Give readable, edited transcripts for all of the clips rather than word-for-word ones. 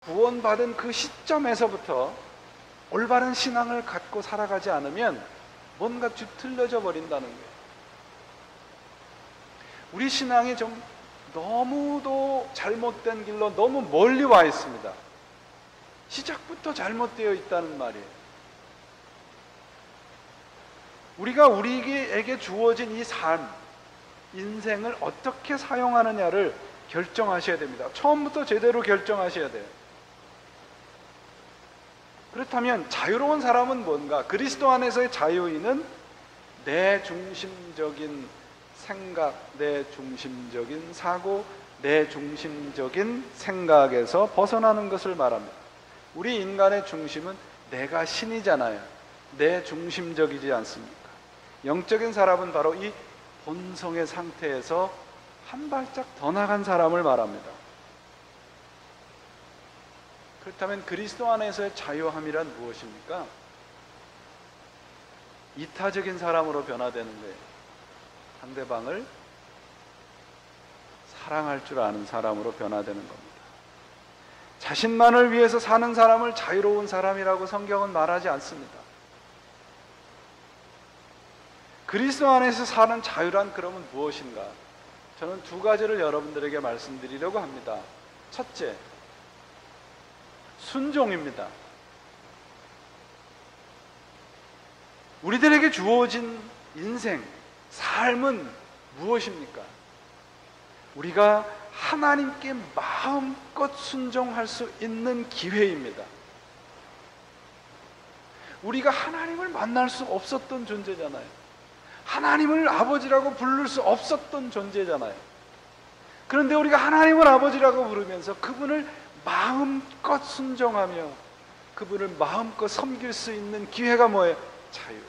구원받은 그 시점에서부터 올바른 신앙을 갖고 살아가지 않으면 뭔가 뒤틀려져 버린다는 거예요. 우리 신앙이 좀 너무도 잘못된 길로 너무 멀리 와 있습니다. 시작부터 잘못되어 있다는 말이에요. 우리가 우리에게 주어진 이 삶, 인생을 어떻게 사용하느냐를 결정하셔야 됩니다. 처음부터 제대로 결정하셔야 돼요. 그렇다면 자유로운 사람은 뭔가? 그리스도 안에서의 자유인은 내 중심적인 생각, 내 중심적인 사고, 내 중심적인 생각에서 벗어나는 것을 말합니다. 우리 인간의 중심은 내가 신이잖아요. 내 중심적이지 않습니까? 영적인 사람은 바로 이 본성의 상태에서 한 발짝 더 나간 사람을 말합니다. 그렇다면 그리스도 안에서의 자유함이란 무엇입니까? 이타적인 사람으로 변화되는 거예요. 상대방을 사랑할 줄 아는 사람으로 변화되는 겁니다. 자신만을 위해서 사는 사람을 자유로운 사람이라고 성경은 말하지 않습니다. 그리스도 안에서 사는 자유란 그러면 무엇인가? 저는 두 가지를 여러분들에게 말씀드리려고 합니다. 첫째, 순종입니다. 우리들에게 주어진 인생, 삶은 무엇입니까? 우리가 하나님께 마음껏 순종할 수 있는 기회입니다. 우리가 하나님을 만날 수 없었던 존재잖아요. 하나님을 아버지라고 부를 수 없었던 존재잖아요. 그런데 우리가 하나님을 아버지라고 부르면서 그분을 마음껏 순종하며 그분을 마음껏 섬길 수 있는 기회가 뭐예요? 자유.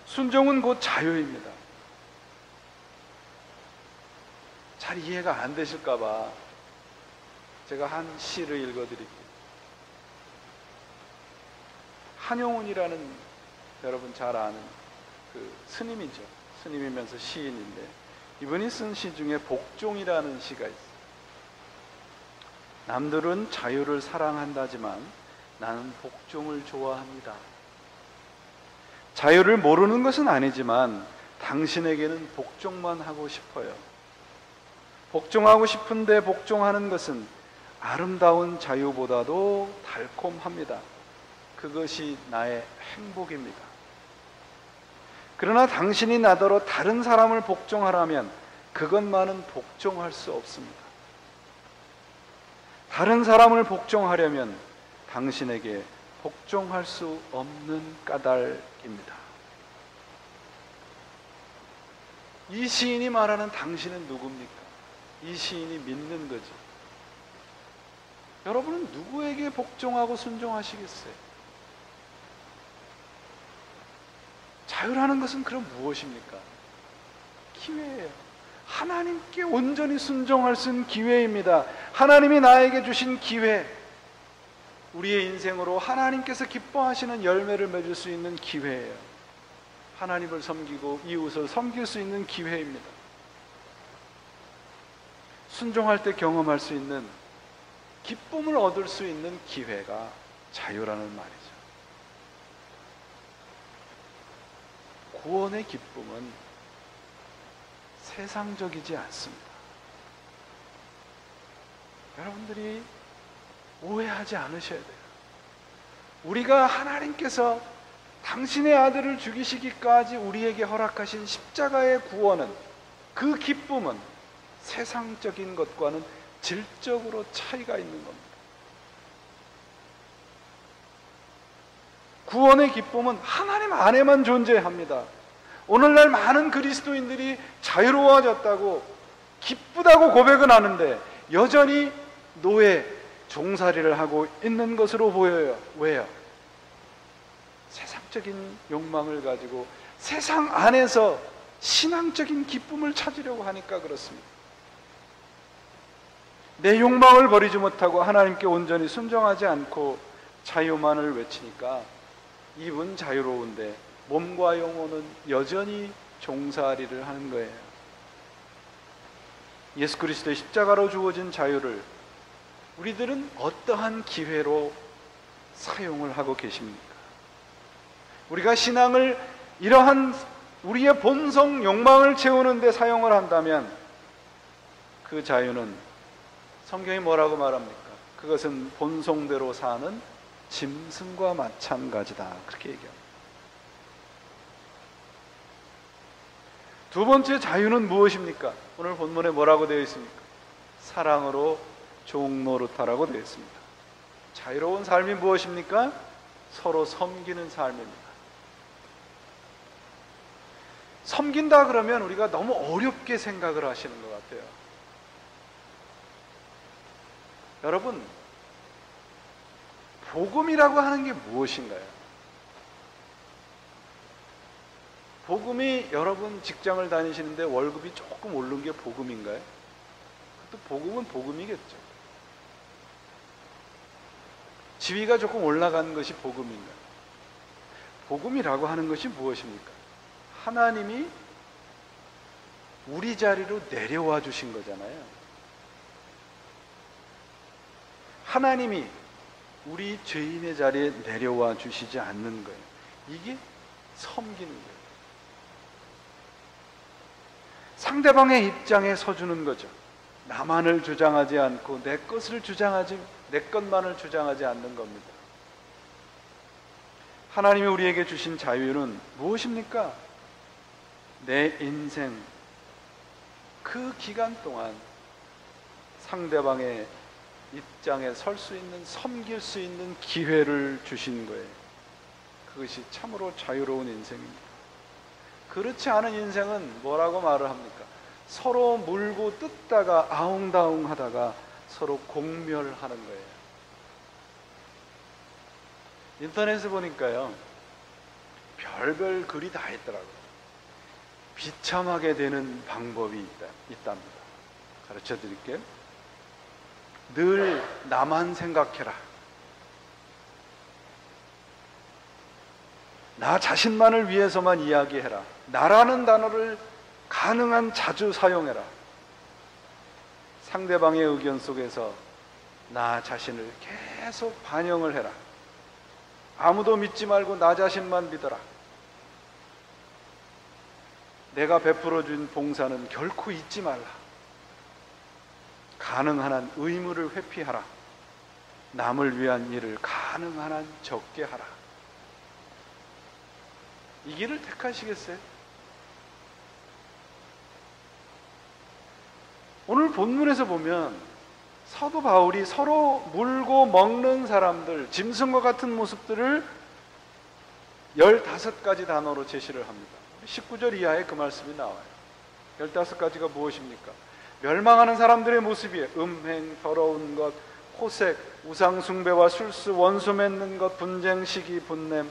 순종은 곧 자유입니다. 잘 이해가 안 되실까 봐 제가 한 시를 읽어드릴게요. 한용운이라는 여러분 잘 아는 그 스님이죠. 스님이면서 시인인데 이분이 쓴 시 중에 복종이라는 시가 있어요. 남들은 자유를 사랑한다지만 나는 복종을 좋아합니다. 자유를 모르는 것은 아니지만 당신에게는 복종만 하고 싶어요. 복종하고 싶은데 복종하는 것은 아름다운 자유보다도 달콤합니다. 그것이 나의 행복입니다. 그러나 당신이 나더러 다른 사람을 복종하라면 그것만은 복종할 수 없습니다. 다른 사람을 복종하려면 당신에게 복종할 수 없는 까닭입니다. 이 시인이 말하는 당신은 누굽니까? 이 시인이 믿는 거죠. 여러분은 누구에게 복종하고 순종하시겠어요? 자유라는 것은 그럼 무엇입니까? 기회예요. 하나님께 온전히 순종할 수 있는 기회입니다. 하나님이 나에게 주신 기회, 우리의 인생으로 하나님께서 기뻐하시는 열매를 맺을 수 있는 기회예요. 하나님을 섬기고 이웃을 섬길 수 있는 기회입니다. 순종할 때 경험할 수 있는 기쁨을 얻을 수 있는 기회가 자유라는 말이죠. 구원의 기쁨은 세상적이지 않습니다. 여러분들이 오해하지 않으셔야 돼요. 우리가 하나님께서 당신의 아들을 죽이시기까지 우리에게 허락하신 십자가의 구원은, 그 기쁨은 세상적인 것과는 질적으로 차이가 있는 겁니다. 구원의 기쁨은 하나님 안에만 존재합니다. 오늘날 많은 그리스도인들이 자유로워졌다고 기쁘다고 고백은 하는데 여전히 노예, 종살이를 하고 있는 것으로 보여요. 왜요? 세상적인 욕망을 가지고 세상 안에서 신앙적인 기쁨을 찾으려고 하니까 그렇습니다. 내 욕망을 버리지 못하고 하나님께 온전히 순종하지 않고 자유만을 외치니까 입은 자유로운데 몸과 영혼은 여전히 종살이를 하는 거예요. 예수 그리스도의 십자가로 주어진 자유를 우리들은 어떠한 기회로 사용을 하고 계십니까? 우리가 신앙을 이러한 우리의 본성 욕망을 채우는 데 사용을 한다면 그 자유는 성경이 뭐라고 말합니까? 그것은 본성대로 사는 짐승과 마찬가지다. 그렇게 얘기합니다. 두 번째 자유는 무엇입니까? 오늘 본문에 뭐라고 되어 있습니까? 사랑으로 종노릇하라고 되어 있습니다. 자유로운 삶이 무엇입니까? 서로 섬기는 삶입니다. 섬긴다 그러면 우리가 너무 어렵게 생각을 하시는 것 같아요. 여러분, 복음이라고 하는 게 무엇인가요? 복음이 여러분 직장을 다니시는데 월급이 조금 오른 게 복음인가요? 그것도 복음은 복음이겠죠. 지위가 조금 올라간 것이 복음인가요? 복음이라고 하는 것이 무엇입니까? 하나님이 우리 자리로 내려와 주신 거잖아요. 하나님이 우리 죄인의 자리에 내려와 주시지 않는 거예요. 이게 섬기는 거예요. 상대방의 입장에 서주는 거죠. 나만을 주장하지 않고 내 것만을 주장하지 않는 겁니다. 하나님이 우리에게 주신 자유는 무엇입니까? 내 인생 그 기간 동안 상대방의 입장에 설 수 있는, 섬길 수 있는 기회를 주신 거예요. 그것이 참으로 자유로운 인생입니다. 그렇지 않은 인생은 뭐라고 말을 합니까? 서로 물고 뜯다가 아웅다웅 하다가 서로 공멸하는 거예요. 인터넷에 보니까요, 별별 글이 다 있더라고요. 비참하게 되는 방법이 있답니다. 가르쳐 드릴게요. 늘 나만 생각해라. 나 자신만을 위해서만 이야기해라. 나라는 단어를 가능한 자주 사용해라. 상대방의 의견 속에서 나 자신을 계속 반영을 해라. 아무도 믿지 말고 나 자신만 믿어라. 내가 베풀어준 봉사는 결코 잊지 말라. 가능한 한 의무를 회피하라. 남을 위한 일을 가능한 한 적게 하라. 이 길을 택하시겠어요? 오늘 본문에서 보면 사도 바울이 서로 물고 먹는 사람들, 짐승과 같은 모습들을 15가지 단어로 제시를 합니다. 19절 이하에 그 말씀이 나와요. 15가지가 무엇입니까? 멸망하는 사람들의 모습이에요. 음행, 더러운 것, 호색, 우상숭배와 술수, 원수 맺는 것, 분쟁, 시기, 분냄,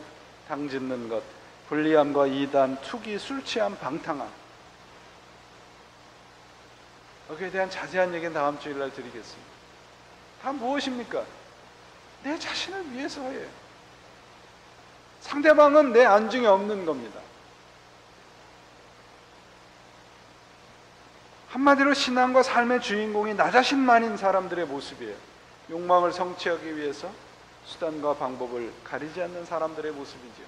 당짓는 것, 불리함과 이단, 투기, 술취함, 방탕함. 여기에 대한 자세한 얘기는 다음 주일날 드리겠습니다. 다 무엇입니까? 내 자신을 위해서예요. 상대방은 내 안중에 없는 겁니다. 한마디로 신앙과 삶의 주인공이 나 자신만인 사람들의 모습이에요. 욕망을 성취하기 위해서 수단과 방법을 가리지 않는 사람들의 모습이죠.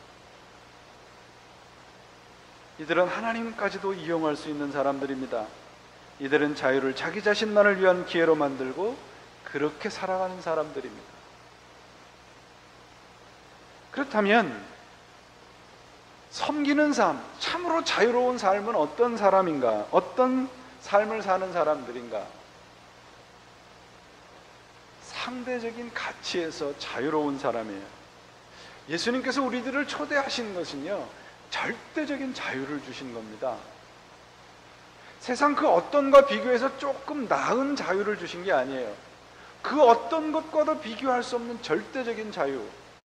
이들은 하나님까지도 이용할 수 있는 사람들입니다. 이들은 자유를 자기 자신만을 위한 기회로 만들고 그렇게 살아가는 사람들입니다. 그렇다면 섬기는 삶, 참으로 자유로운 삶은 어떤 사람인가? 어떤 삶을 사는 사람들인가? 상대적인 가치에서 자유로운 사람이에요. 예수님께서 우리들을 초대하신 것은요, 절대적인 자유를 주신 겁니다. 세상 그 어떤 것과 비교해서 조금 나은 자유를 주신 게 아니에요. 그 어떤 것과도 비교할 수 없는 절대적인 자유,